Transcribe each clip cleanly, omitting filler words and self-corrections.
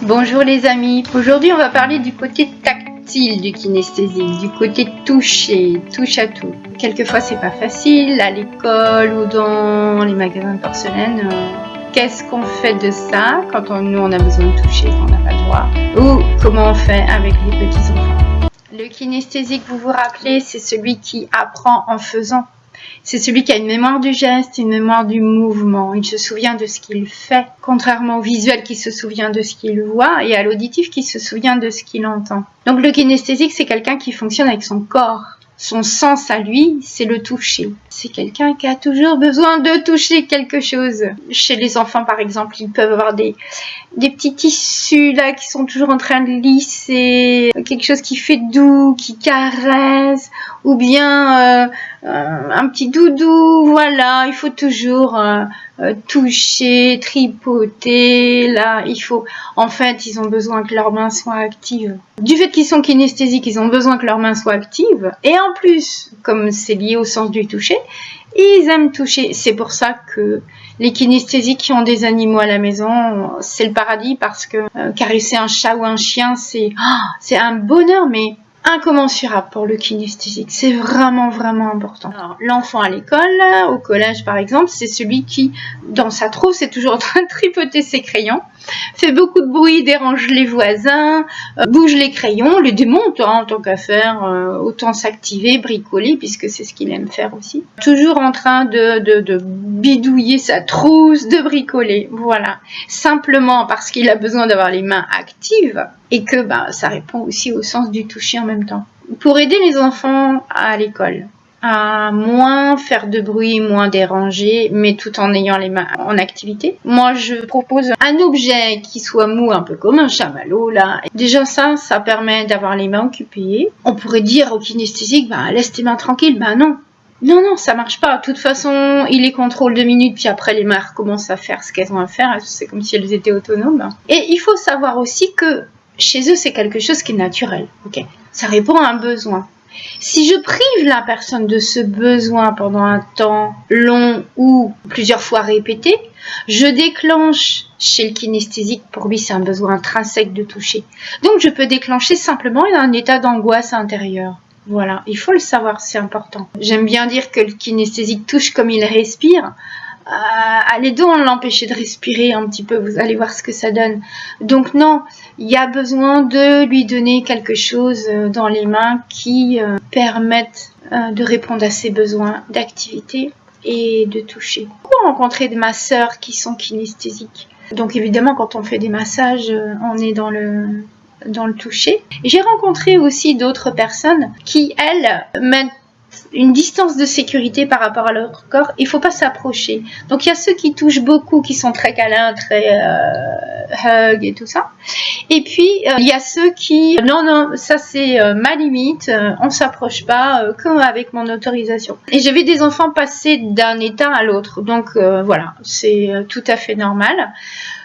Bonjour les amis, aujourd'hui on va parler du côté tactile du kinesthésique, du côté toucher, touche à tout. Quelquefois c'est pas facile, à l'école ou dans les magasins de porcelaine. Qu'est-ce qu'on fait de ça quand nous on a besoin de toucher, quand on n'a pas le droit? Ou comment on fait avec les petits enfants? Le kinesthésique, vous vous rappelez, c'est celui qui apprend en faisant. C'est celui qui a une mémoire du geste, une mémoire du mouvement. Il se souvient de ce qu'il fait, contrairement au visuel qui se souvient de ce qu'il voit et à l'auditif qui se souvient de ce qu'il entend. Donc le kinesthésique, c'est quelqu'un qui fonctionne avec son corps. Son sens à lui, c'est le toucher. C'est quelqu'un qui a toujours besoin de toucher quelque chose. Chez les enfants, par exemple, ils peuvent avoir des petits tissus là qui sont toujours en train de lisser, quelque chose qui fait doux, qui caresse, ou bien un petit doudou. Voilà, il faut toujours toucher, tripoter. Là, il faut. En fait, ils ont besoin que leurs mains soient actives. Du fait qu'ils sont kinesthésiques, ils ont besoin que leurs mains soient actives. Et en plus, comme c'est lié au sens du toucher, ils aiment toucher. C'est pour ça que les kinesthésiques qui ont des animaux à la maison, c'est le paradis parce que caresser un chat ou un chien, c'est un bonheur, mais incommensurable pour le kinesthésique. C'est vraiment, vraiment important. Alors, l'enfant à l'école, au collège par exemple, c'est celui qui, dans sa trousse, est toujours en train de tripoter ses crayons, fait beaucoup de bruit, dérange les voisins, bouge les crayons, les démonte en tant qu'à faire, autant s'activer, bricoler, puisque c'est ce qu'il aime faire aussi. Toujours en train de bidouiller sa trousse, de bricoler, voilà. Simplement parce qu'il a besoin d'avoir les mains actives et que ça répond aussi au sens du toucher en même temps. Pour aider les enfants à l'école, à moins faire de bruit, moins déranger, mais tout en ayant les mains en activité. Moi, je propose un objet qui soit mou, un peu comme un chamallow, là. Déjà, ça permet d'avoir les mains occupées. On pourrait dire au kinesthésique, laisse tes mains tranquilles. Non. Non, ça marche pas. De toute façon, il les contrôle 2 minutes, puis après, les mains recommencent à faire ce qu'elles ont à faire. C'est comme si elles étaient autonomes. Et il faut savoir aussi que chez eux, c'est quelque chose qui est naturel. Ok, ça répond à un besoin. Si je prive la personne de ce besoin pendant un temps long ou plusieurs fois répété, je déclenche chez le kinesthésique, pour lui c'est un besoin intrinsèque de toucher. Donc je peux déclencher simplement un état d'angoisse intérieure. Voilà, il faut le savoir, c'est important. J'aime bien dire que le kinesthésique touche comme il respire. Allez donc l'empêcher de respirer un petit peu, vous allez voir ce que ça donne. Donc non, il y a besoin de lui donner quelque chose dans les mains qui permette de répondre à ses besoins d'activité et de toucher. J'ai beaucoup rencontré de masseurs qui sont kinesthésiques. Donc évidemment, quand on fait des massages, on est dans le toucher. J'ai rencontré aussi d'autres personnes qui, elles, mettent une distance de sécurité par rapport à leur corps. Il ne faut pas s'approcher. Donc il y a ceux qui touchent beaucoup, qui sont très câlins, très hug et tout ça. Et puis il y a ceux qui non, ça c'est ma limite, on s'approche pas qu'avec mon autorisation. Et j'ai vu des enfants passer d'un état à l'autre. Donc voilà, c'est tout à fait normal.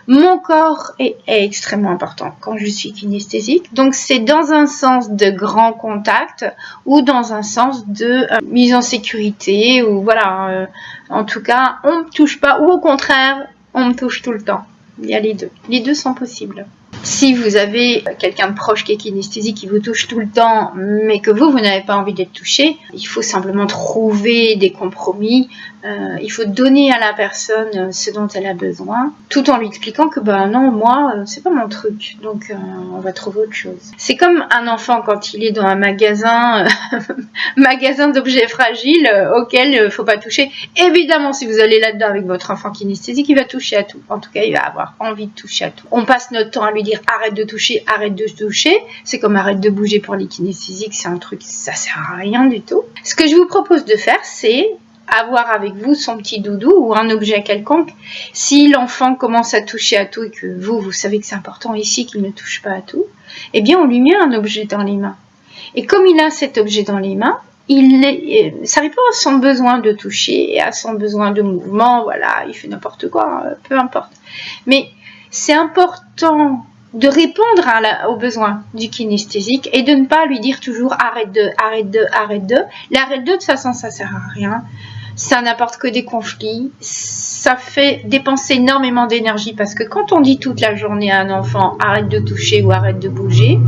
Mon corps est extrêmement important quand je suis kinesthésique. Donc, c'est dans un sens de grand contact ou dans un sens de mise en sécurité ou voilà. En tout cas, on ne me touche pas ou au contraire, on me touche tout le temps. Il y a les deux. Les deux sont possibles. Si vous avez quelqu'un de proche qui est kinesthésique qui vous touche tout le temps, mais que vous n'avez pas envie d'être touché, il faut simplement trouver des compromis. Il faut donner à la personne ce dont elle a besoin, tout en lui expliquant que non, moi, c'est pas mon truc, donc on va trouver autre chose. C'est comme un enfant quand il est dans un magasin, magasin d'objets fragiles auquel faut pas toucher. Évidemment, si vous allez là-dedans avec votre enfant kinesthésique, il va toucher à tout. En tout cas, il va avoir envie de toucher à tout. On passe notre temps à lui dire arrête de toucher, arrête de toucher. C'est comme arrête de bouger pour les kinesthésiques, c'est un truc, ça sert à rien du tout. Ce que je vous propose de faire, c'est avoir avec vous son petit doudou ou un objet quelconque. Si l'enfant commence à toucher à tout et que vous savez que c'est important ici qu'il ne touche pas à tout, eh bien on lui met un objet dans les mains. Et comme il a cet objet dans les mains, ça répond à son besoin de toucher et à son besoin de mouvement. Voilà, il fait n'importe quoi, peu importe. Mais c'est important de répondre aux besoins du kinesthésique et de ne pas lui dire toujours arrête de. L'arrête de toute façon, ça sert à rien. ça n'apporte que des conflits, ça fait dépenser énormément d'énergie parce que quand on dit toute la journée à un enfant arrête de toucher ou arrête de bouger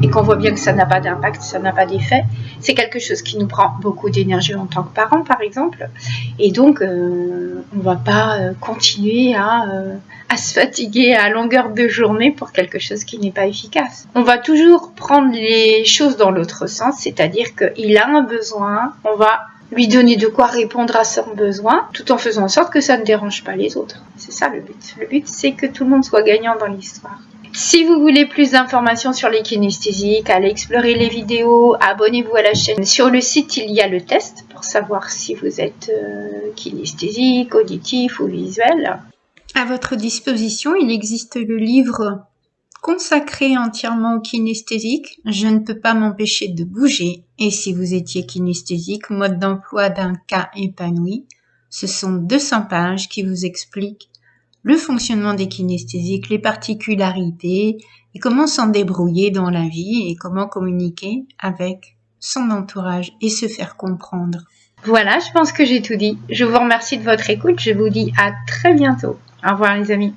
et qu'on voit bien que ça n'a pas d'impact, ça n'a pas d'effet, c'est quelque chose qui nous prend beaucoup d'énergie en tant que parents par exemple, et donc on ne va pas continuer à se fatiguer à longueur de journée pour quelque chose qui n'est pas efficace. On va toujours prendre les choses dans l'autre sens, c'est-à-dire qu'il a un besoin, on va lui donner de quoi répondre à son besoin, tout en faisant en sorte que ça ne dérange pas les autres. C'est ça le but. Le but, c'est que tout le monde soit gagnant dans l'histoire. Si vous voulez plus d'informations sur les kinesthésiques, allez explorer les vidéos, abonnez-vous à la chaîne. Sur le site, il y a le test pour savoir si vous êtes kinesthésique, auditif ou visuel. À votre disposition, il existe le livre consacré entièrement aux kinesthésiques, je ne peux pas m'empêcher de bouger, et si vous étiez kinesthésique, mode d'emploi d'un cas épanoui, ce sont 200 pages qui vous expliquent le fonctionnement des kinesthésiques, les particularités, et comment s'en débrouiller dans la vie, et comment communiquer avec son entourage et se faire comprendre. Voilà, je pense que j'ai tout dit. Je vous remercie de votre écoute, je vous dis à très bientôt. Au revoir les amis.